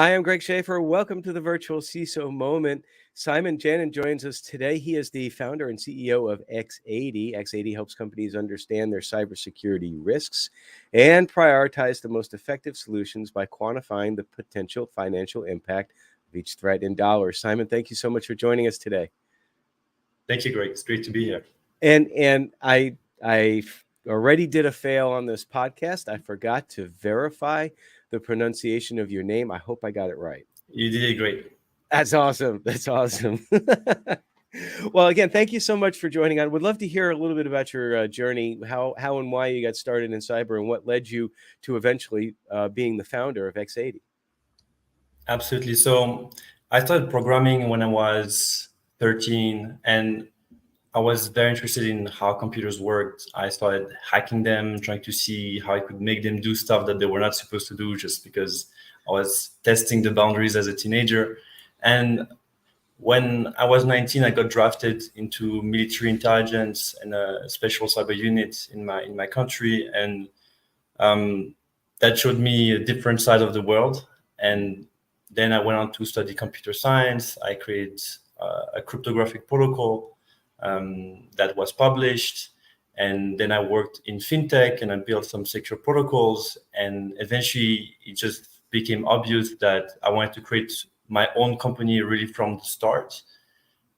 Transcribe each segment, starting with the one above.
Hi, I'm Greg Schaefer. Welcome to the virtual CISO moment. Simon Janin joins us today. He is the founder and CEO of X80. X80 helps companies understand their cybersecurity risks and prioritize the most effective solutions by quantifying the potential financial impact of each threat in dollars. Simon, thank you so much for joining us today. Thank you, Greg. It's great to be here. And I already did a fail on this podcast. I forgot to verify the pronunciation of your name. I hope I got it right. You did great. That's awesome. That's awesome. Well, again, thank you so much for joining on. Would love to hear a little bit about your journey, how and why you got started in cyber, and what led you to eventually being the founder of X80. Absolutely. So I started programming when I was 13, and I was very interested in how computers worked. I started hacking them, trying to see how I could make them do stuff that they were not supposed to do, just because I was testing the boundaries as a teenager. And when I was 19, I got drafted into military intelligence and a special cyber unit in my country, and that showed me a different side of the world. And then I went on to study computer science. I created a cryptographic protocol that was published. And then I worked in fintech and I built some secure protocols. And eventually it just became obvious that I wanted to create my own company really from the start.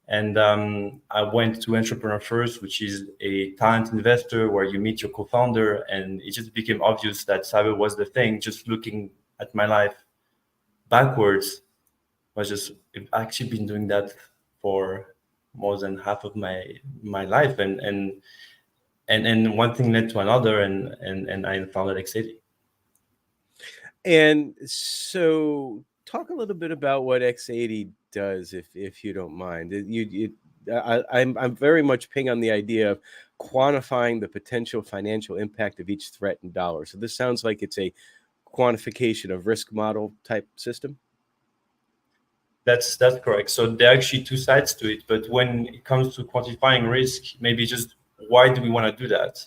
And I went to Entrepreneur First, which is a talent investor where you meet your co-founder. And it just became obvious that cyber was the thing. Just looking at my life backwards, I've actually been doing that for more than half of my life, and one thing led to another, and I founded X80. And so, talk a little bit about what X80 does, if you don't mind. I'm very much ping on the idea of quantifying the potential financial impact of each threat in dollars. So this sounds like it's a quantification of risk model type system. That's correct. So there are actually two sides to it. But when it comes to quantifying risk, maybe just why do we want to do that?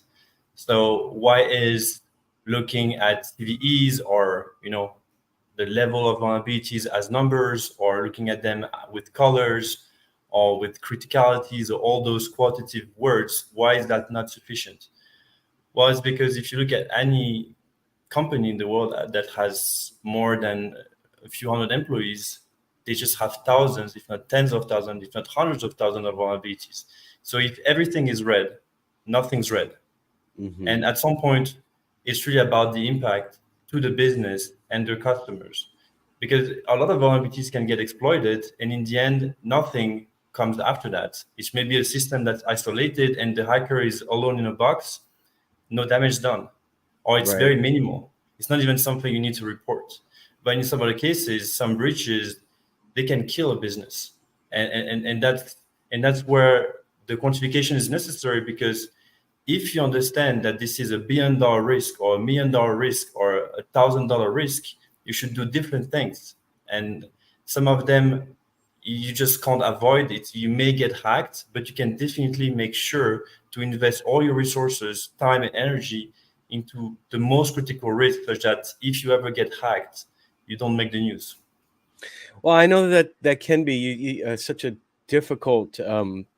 So why is looking at CVEs or the level of vulnerabilities as numbers, or looking at them with colors or with criticalities, or all those quantitative words, why is that not sufficient? Well, it's because if you look at any company in the world that has more than a few hundred employees, they just have thousands, if not tens of thousands, if not hundreds of thousands of vulnerabilities. So if everything is red, nothing's red. Mm-hmm. And at some point, it's really about the impact to the business and their customers. Because a lot of vulnerabilities can get exploited, and in the end, nothing comes after that. It may be a system that's isolated and the hacker is alone in a box, no damage done. Or it's very minimal. It's not even something you need to report. But in some other cases, some breaches, they can kill a business, and that's where the quantification is necessary. Because if you understand that this is $1 billion risk or $1 million risk or $1,000 risk, you should do different things, and some of them you just can't avoid it. You may get hacked, but you can definitely make sure to invest all your resources, time, and energy into the most critical risk, such that if you ever get hacked, you don't make the news. Well, I know that can be such a difficult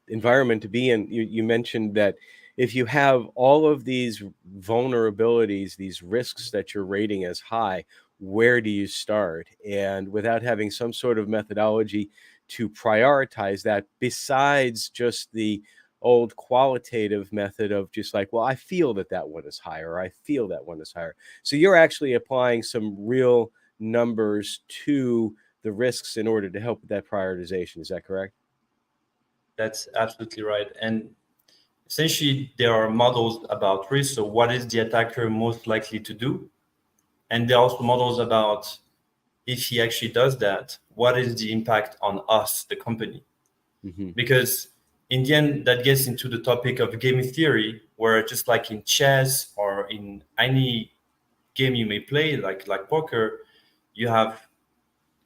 environment to be in. You mentioned that if you have all of these vulnerabilities, these risks that you're rating as high, where do you start? And without having some sort of methodology to prioritize that, besides just the old qualitative method of just like, well, I feel that one is higher, or I feel that one is higher. So you're actually applying some real numbers to the risks in order to help with that prioritization. Is that correct? That's absolutely right. And essentially, there are models about risk. So what is the attacker most likely to do? And there are also models about, if he actually does that, what is the impact on us, the company? Mm-hmm. Because in the end, that gets into the topic of game theory, where just like in chess or in any game you may play, like poker, you have,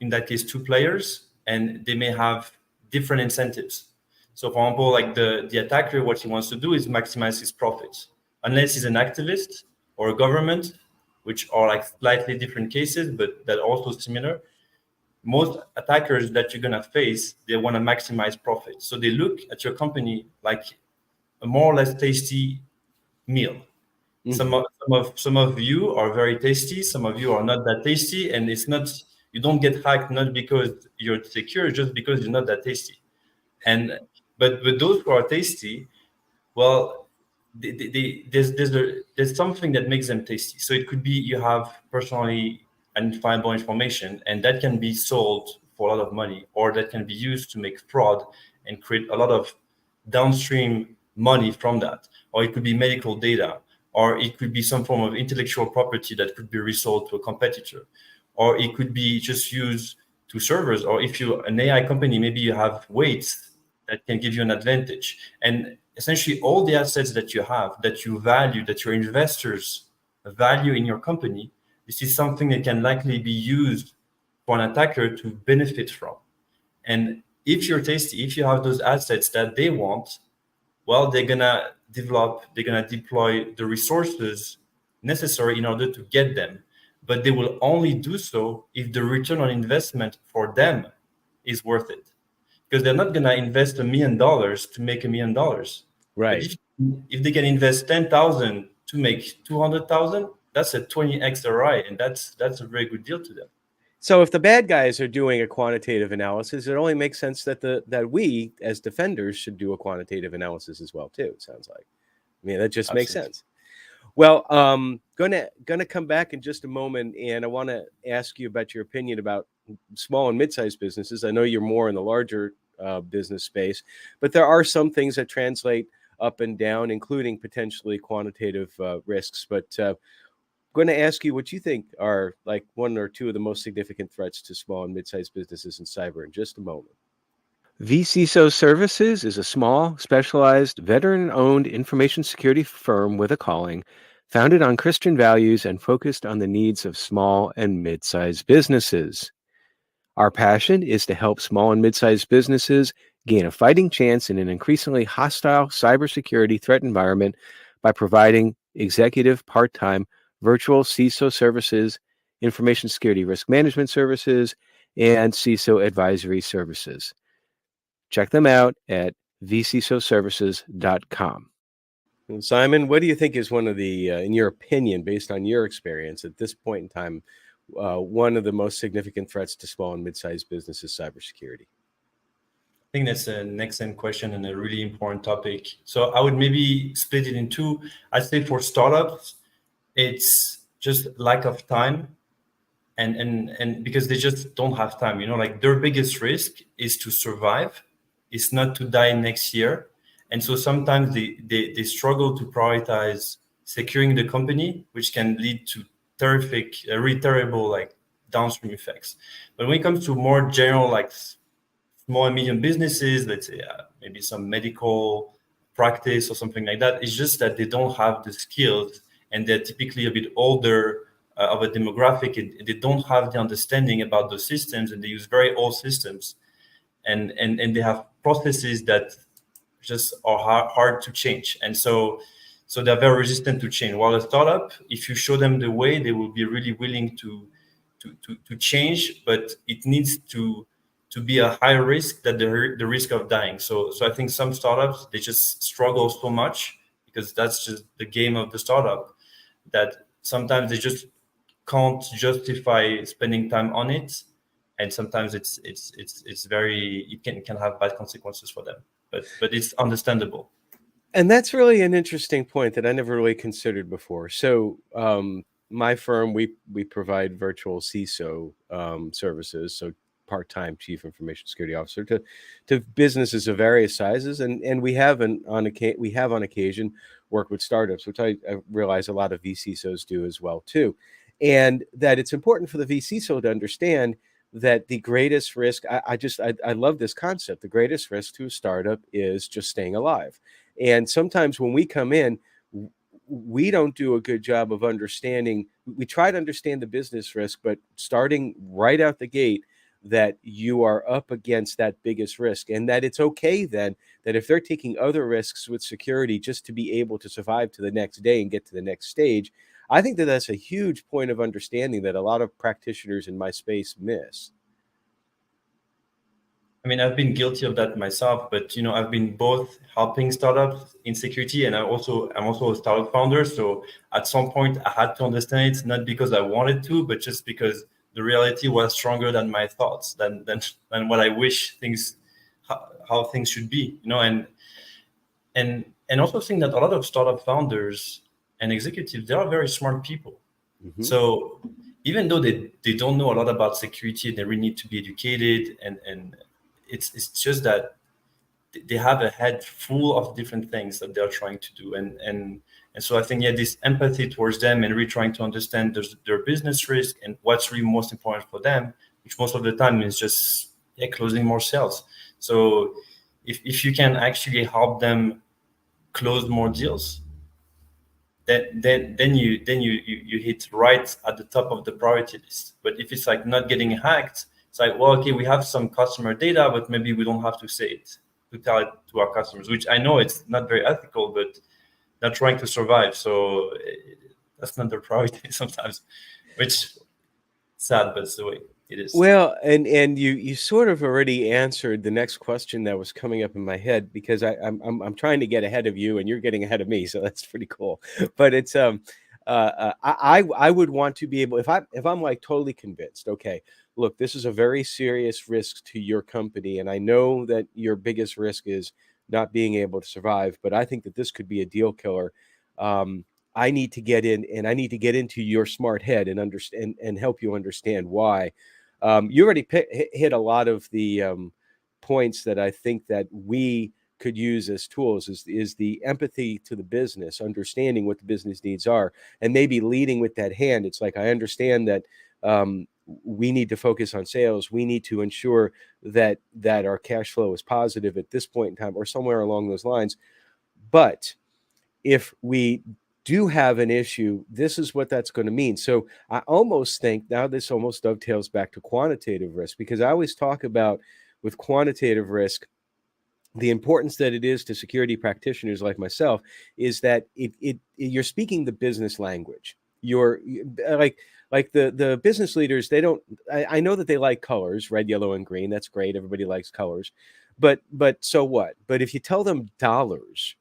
in that case, two players, and they may have different incentives. So for example, like the attacker, what he wants to do is maximize his profits. Unless he's an activist or a government, which are like slightly different cases, but that also similar. most attackers that you're gonna face, they want to maximize profit. So they look at your company like a more or less tasty meal. Some of you are very tasty, some of you are not that tasty, and it's not, you don't get hacked not because you're secure, just because you're not that tasty. And but those who are tasty, well, there's something that makes them tasty. So it could be you have personally identifiable information, and that can be sold for a lot of money, or that can be used to make fraud and create a lot of downstream money from that. Or it could be medical data, or it could be some form of intellectual property that could be resold to a competitor, or it could be just used to servers. Or if you're an AI company, maybe you have weights that can give you an advantage. And essentially all the assets that you have, that you value, that your investors value in your company, this is something that can likely be used for an attacker to benefit from. And if you're tasty, if you have those assets that they want, well, they're gonna deploy the resources necessary in order to get them. But they will only do so if the return on investment for them is worth it, because they're not gonna invest $1 million to make $1 million. Right. But if they can invest 10,000 to make 200,000, that's a 20x ROI, and that's a very good deal to them. So if the bad guys are doing a quantitative analysis, it only makes sense that that we as defenders should do a quantitative analysis as well too. It sounds like. I mean, that just Absolutely. makes sense. Well, gonna come back in just a moment, and I want to ask you about your opinion about small and mid-sized businesses. I know you're more in the larger business space, but there are some things that translate up and down, including potentially quantitative risks. But going to ask you what you think are like one or two of the most significant threats to small and mid-sized businesses in cyber in just a moment. vCISO Services is a small, specialized, veteran-owned information security firm with a calling, founded on Christian values and focused on the needs of small and mid-sized businesses. Our passion is to help small and mid-sized businesses gain a fighting chance in an increasingly hostile cybersecurity threat environment by providing executive part-time virtual CISO services, information security risk management services, and CISO advisory services. Check them out at vcisoservices.com. Simon, what do you think is one of the, in your opinion, based on your experience at this point in time, one of the most significant threats to small and mid-sized businesses cybersecurity? I think that's an excellent question and a really important topic. So I would maybe split it in two. I'd say for startups, it's just lack of time, and because they just don't have time. Like their biggest risk is to survive, is not to die next year. And so sometimes they struggle to prioritize securing the company, which can lead to really terrible like downstream effects. But when it comes to more general like small and medium businesses, let's say maybe some medical practice or something like that, it's just that they don't have the skills, and they're typically a bit older of a demographic, and they don't have the understanding about those systems, and they use very old systems, and they have processes that just are hard to change, and so they're very resistant to change. While a startup, if you show them the way, they will be really willing to change, but it needs to be a higher risk than the risk of dying. So I think some startups, they just struggle so much because that's just the game of the startup, that sometimes they just can't justify spending time on it, and sometimes it can have bad consequences for them. But it's understandable. And that's really an interesting point that I never really considered before. So my firm, we provide virtual CISO services, so part-time chief information security officer, to businesses of various sizes, and we have on occasion worked with startups, which I realize a lot of vCISOs do as well too, and that it's important for the vCISO to understand that the greatest risk, I love this concept, the greatest risk to a startup is just staying alive. And sometimes when we come in, we don't do a good job of understanding. We try to understand the business risk, but starting right out the gate, that you are up against that biggest risk, and that it's okay then that if they're taking other risks with security just to be able to survive to the next day and get to the next stage. I think that that's a huge point of understanding that a lot of practitioners in my space miss. I mean, I've been guilty of that myself, but I've been both helping startups in security, and I'm also a startup founder. So at some point, I had to understand it, not because I wanted to, but just because the reality was stronger than my thoughts, than what I wish things, how things should be. And also think that a lot of startup founders and executives, they are very smart people. Mm-hmm. So even though they don't know a lot about security, they really need to be educated, and it's just that they have a head full of different things that they're trying to do, and so I think, yeah, this empathy towards them and really trying to understand their business risk and what's really most important for them, which most of the time is just closing more sales. So if you can actually help them close more deals, then you hit right at the top of the priority list. But if it's like not getting hacked, it's like, well, okay, we have some customer data, but maybe we don't have to say it, to tell it to our customers, which I know it's not very ethical, but they're trying to survive. So that's not their priority sometimes, which sad, but it's the way it is. Well, and you sort of already answered the next question that was coming up in my head, because I'm trying to get ahead of you and you're getting ahead of me, so that's pretty cool. But it's I would want to be able, if I'm like totally convinced, okay, look, this is a very serious risk to your company, and I know that your biggest risk is not being able to survive, but I think that this could be a deal killer. I need to get in, and I need to get into your smart head and understand and help you understand why. You already hit a lot of the points that I think that we could use as tools, is the empathy to the business, understanding what the business needs are, and maybe leading with that hand. It's like, I understand that we need to focus on sales. We need to ensure that our cash flow is positive at this point in time, or somewhere along those lines. But if we do have an issue, this is what that's going to mean. So I almost think now this almost dovetails back to quantitative risk, because I always talk about, with quantitative risk, the importance that it is to security practitioners like myself is that you're speaking the business language. You're like the business leaders, they don't, I know that they like colors, red, yellow, and green. That's great. Everybody likes colors. But so what? But if you tell them dollars,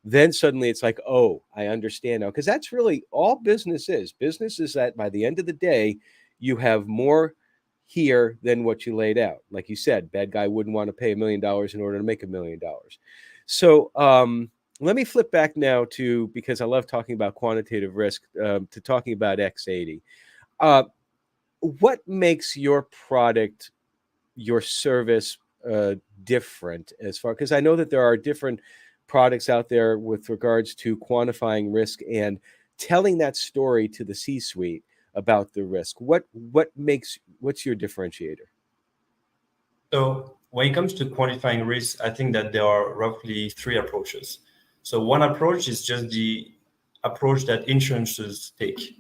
then suddenly it's like, oh, I understand now. Because that's really all business is. Business is that by the end of the day, you have more here than what you laid out. Like you said, bad guy wouldn't want to pay $1 million in order to make $1 million. So let me flip back now to, because I love talking about quantitative risk, to talking about X80. What makes your product, your service different as far, because I know that there are different products out there with regards to quantifying risk and telling that story to the C-suite about the risk. What's your differentiator? So when it comes to quantifying risk, I think that there are roughly 3 approaches. So one approach is just the approach that insurances take.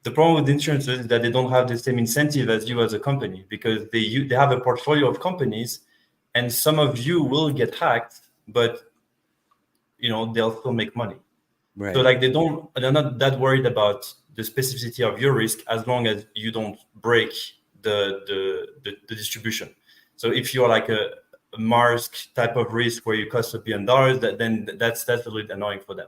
The problem with insurances is that they don't have the same incentive as you as a company, because they have a portfolio of companies, and some of you will get hacked, but they'll still make money. Right. So like they're not that worried about the specificity of your risk, as long as you don't break the distribution. So if you're like a Maersk type of risk where you cost $1 billion, then that's a little annoying for them.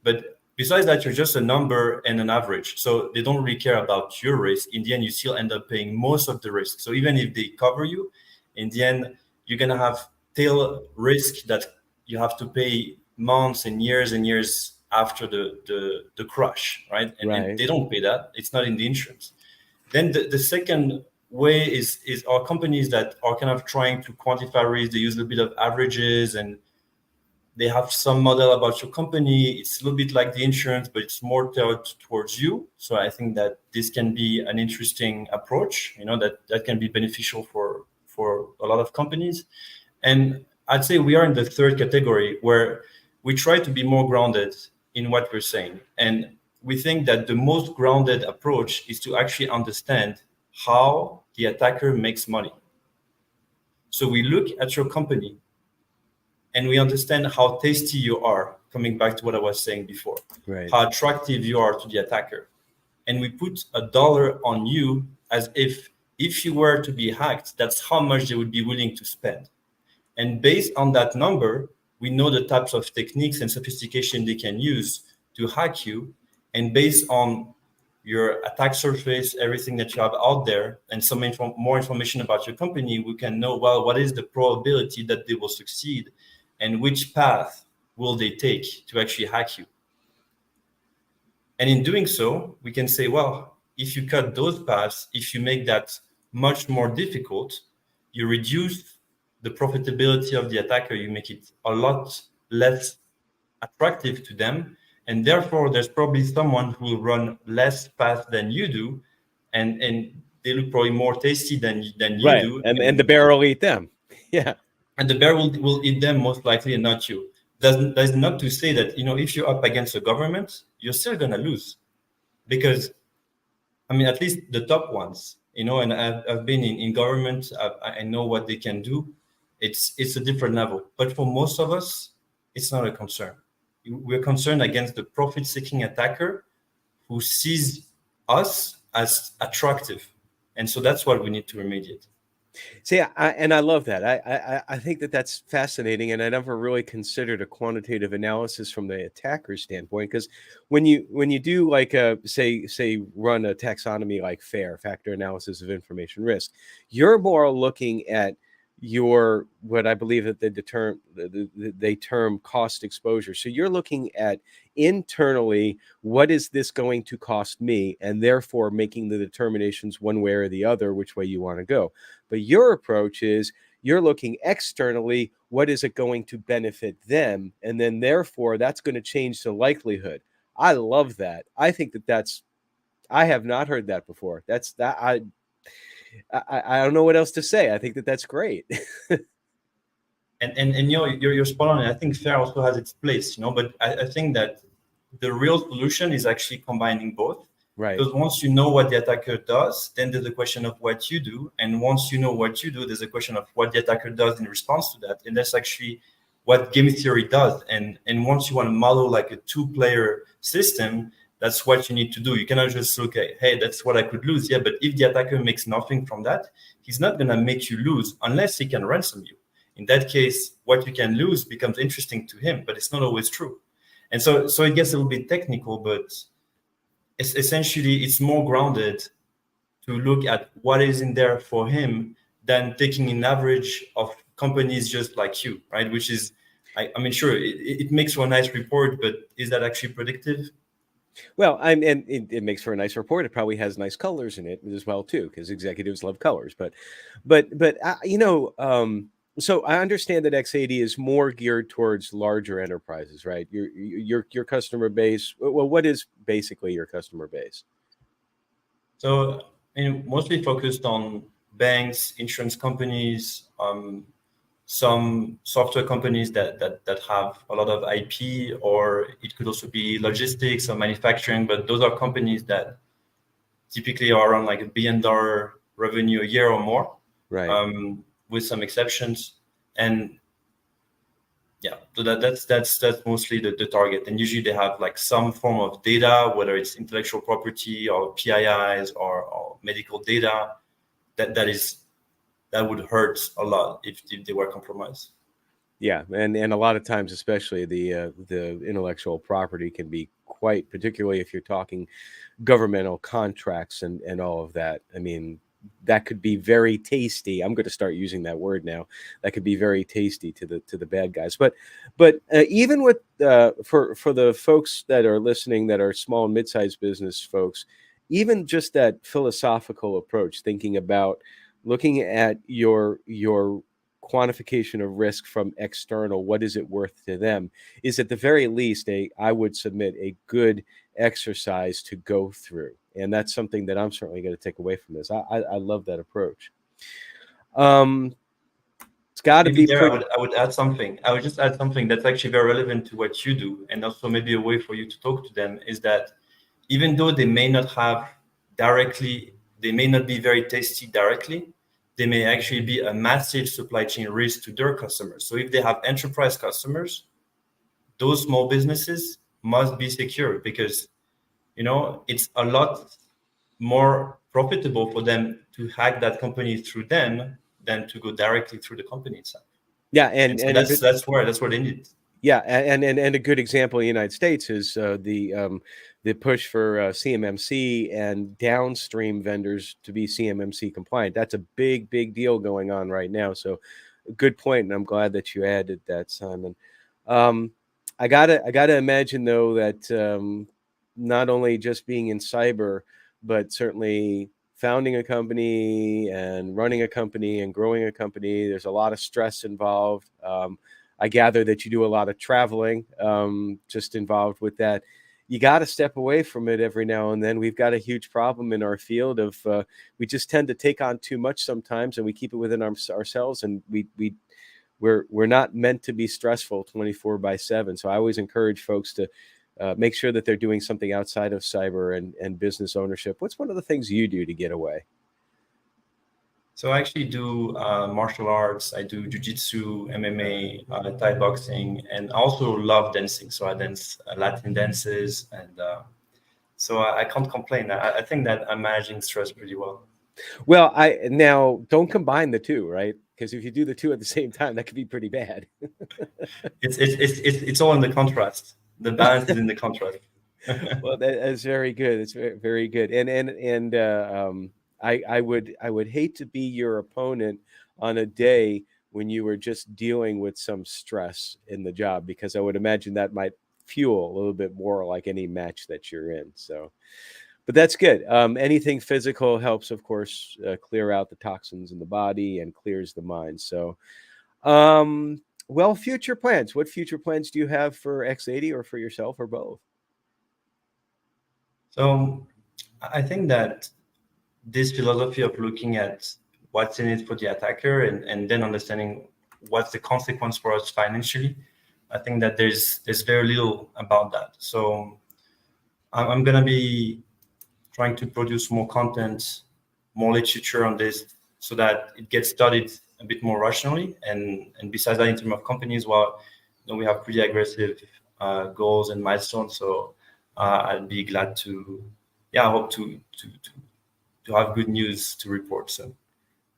But besides that, you're just a number and an average. So they don't really care about your risk. In the end, you still end up paying most of the risk. So even if they cover you, in the end, you're gonna have tail risk that you have to pay months and years after the crash, right? And they don't pay that. It's not in the insurance. Then the second way is our companies that are kind of trying to quantify risk. They use a little bit of averages, and they have some model about your company. It's a little bit like the insurance, but it's more tailored towards you. So I think that this can be an interesting approach, that can be beneficial for a lot of companies. And I'd say we are in the third category, where we try to be more grounded in what we're saying. And we think that the most grounded approach is to actually understand how the attacker makes money. So we look at your company and we understand how tasty you are, coming back to what I was saying before, right, how attractive you are to the attacker. And we put $1 on you as if if you were to be hacked, that's how much they would be willing to spend. And based on that number, we know the types of techniques and sophistication they can use to hack you. And based on your attack surface, everything that you have out there, and some more information about your company, we can know, well, what is the probability that they will succeed and which path will they take to actually hack you. And in doing so, we can say, well, if you cut those paths, if you make that much more difficult, you reduce the profitability of the attacker, you make it a lot less attractive to them. And therefore, there's probably someone who will run less fast than you do, and they look probably more tasty than you Right. do. And the bear will eat them. Yeah. And the bear will eat them most likely, and not you. That's not to say that, if you're up against the government, you're still going to lose. Because, at least the top ones, and I've been in government, I know what they can do. It's a different level. But for most of us, it's not a concern. We're concerned against the profit-seeking attacker who sees us as attractive. And so that's what we need to remediate. See, I love that. I think that that's fascinating, and I never really considered a quantitative analysis from the attacker standpoint. Because when you do like say run a taxonomy like FAIR, factor analysis of information risk, you're more looking at your what I believe that they term cost exposure. So you're looking at internally, what is this going to cost me, and therefore making the determinations one way or the other which way you want to go. But your approach is you're looking externally, what is it going to benefit them, and then therefore that's going to change the likelihood. I love that. I think that's I have not heard that before. I don't know what else to say. I think that's great. and you're spot on. And I think FAIR also has its place, but I think that the real solution is actually combining both. Right. Because once you know what the attacker does, then there's a question of what you do. And once you know what you do, there's a question of what the attacker does in response to that. And that's actually what game theory does. And once you want to model like a two-player system, that's what you need to do. You cannot just look at, hey, that's what I could lose. Yeah, but if the attacker makes nothing from that, he's not going to make you lose unless he can ransom you. In that case, what you can lose becomes interesting to him, but it's not always true. And so it gets a little bit technical, but it's more grounded to look at what is in there for him than taking an average of companies just like you, right? Which is, sure, it makes for a nice report, but is that actually predictive? Well, and it makes for a nice report. It probably has nice colors in it as well too, because executives love colors. But so I understand that X80 is more geared towards larger enterprises, right? Your customer base. Well, what is basically your customer base? So, mostly focused on banks, insurance companies, some software companies that have a lot of IP, or it could also be logistics or manufacturing. But those are companies that typically are around like $1 billion revenue a year or more. Right. With some exceptions. And yeah, so that's mostly the target. And usually they have like some form of data, whether it's intellectual property or PIIs or medical data, that would hurt a lot if they were compromised. Yeah, and a lot of times, especially the intellectual property can be quite, particularly if you're talking governmental contracts and all of that. That could be very tasty. I'm going to start using that word now. That could be very tasty to the bad guys. But even with for the folks that are listening that are small and mid-sized business folks, even just that philosophical approach, thinking about looking at your quantification of risk from external, what is it worth to them, is at the very least I would submit a good exercise to go through. And that's something that I'm certainly going to take away from this. I love that approach. It's got to be there. I would add something. I would just add something that's actually very relevant to what you do, and also maybe a way for you to talk to them, is that even though they may not be very tasty directly, they may actually be a massive supply chain risk to their customers. So if they have enterprise customers, those small businesses must be secure, because it's a lot more profitable for them to hack that company through them than to go directly through the company itself. Yeah, And so that's where they need it. Yeah, and a good example in the United States is the push for CMMC and downstream vendors to be CMMC compliant. That's a big deal going on right now. So, good point, and I'm glad that you added that, Simon. I gotta imagine though that not only just being in cyber, but certainly founding a company and running a company and growing a company, there's a lot of stress involved. I gather that you do a lot of traveling, just involved with that. You got to step away from it every now and then. We've got a huge problem in our field of we just tend to take on too much sometimes, and we keep it within ourselves, and we're not meant to be stressful 24/7. So I always encourage folks to make sure that they're doing something outside of cyber and business ownership. What's one of the things you do to get away? So I actually do martial arts. I do jiu-jitsu, MMA, Thai boxing, and I also love dancing. So I dance Latin dances, and so I can't complain. I think that I'm managing stress pretty well. Well, now don't combine the two, right? Because if you do the two at the same time, that could be pretty bad. It's all in the contrast. The balance is in the contrast. Well, that's very good. It's very, very good. And I would hate to be your opponent on a day when you were just dealing with some stress in the job, because I would imagine that might fuel a little bit more like any match that you're in. So, but that's good. Anything physical helps, of course, clear out the toxins in the body and clears the mind. So, well, future plans. What future plans do you have for X80 or for yourself or both? So I think that this philosophy of looking at what's in it for the attacker and then understanding what's the consequence for us financially, I think that there's very little about that. So I'm going to be trying to produce more content, more literature on this so that it gets studied a bit more rationally. And besides that, in terms of companies, well, we have pretty aggressive goals and milestones. So I'd be glad to, I hope to have good news to report. So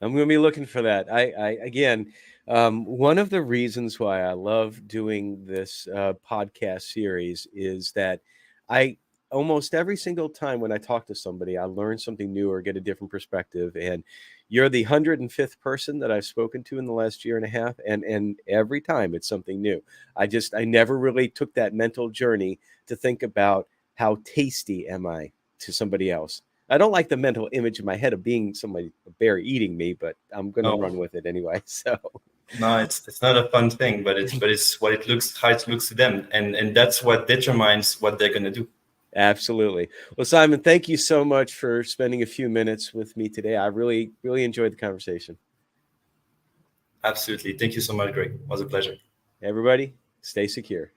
I'm going to be looking for that. I again, one of the reasons why I love doing this podcast series is that I almost every single time when I talk to somebody, I learn something new or get a different perspective. And you're the 105th person that I've spoken to in the last year and a half, and every time it's something new. I never really took that mental journey to think about how tasty am I to somebody else. I don't like the mental image in my head of being somebody, a bear eating me, but I'm going to run with it anyway. So no, it's not a fun thing, but it's what it looks, how it looks to them, and that's what determines what they're going to do. Absolutely. Well, Simon, thank you so much for spending a few minutes with me today. I really enjoyed the conversation. Absolutely. Thank you so much, Greg. It was a pleasure. Everybody, stay secure.